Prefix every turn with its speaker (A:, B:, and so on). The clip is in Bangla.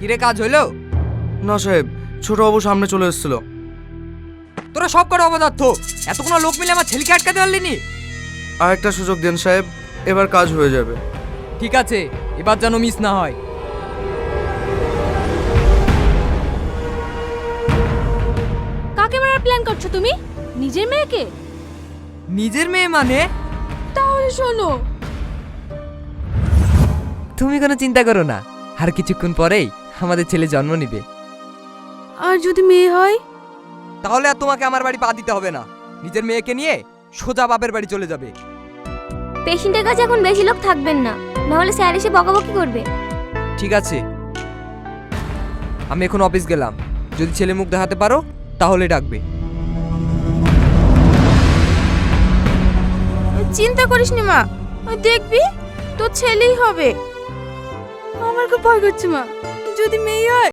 A: কিরে কাজ হলো?
B: না সাহেব, ছোট বাবু সামনে চলে এসেছিল।
A: তোরা সব কটা অপদার্থ, এতগুলো লোক মিলে আমার ছেলেকে আটকাতে পারলি নি?
B: আর একটা সুযোগ দেন সাহেব, এবার কাজ হয়ে যাবে।
A: ঠিক আছে, এবার যেন মিস না হয়।
C: কাকে মারার প্ল্যান করছো তুমি? নিজের মেয়েকে?
A: নিজের মেয়ে মানে?
C: তাহলে শোনো,
A: তুমি কোনো চিন্তা করো না, আর কিছুক্ষণ পরেই আমাদের ছেলে জন্ম নিবে।
C: আর যদি মেয়ে হয়?
A: তাহলে আর তোমাকে আমার বাড়ি পা দিতে হবে না, নিজের মেয়েকে নিয়ে সোজা বাপের বাড়ি চলে যাবে।
D: পেশেন্টের কাছে এখন বেশি লোক থাকবেন না, নাহলে স্যার এসে বকাবকি করবে।
A: ঠিক আছে, আমি এখন অফিস গেলাম, যদি ছেলে মুখ দেখাতে পারো তাহলে ডাকবে।
C: চিন্তা করিস নি মা, দেখবি তোর ছেলেই হবে। আমার খুব ভয় করছে মা, যদি মেয়ে হয়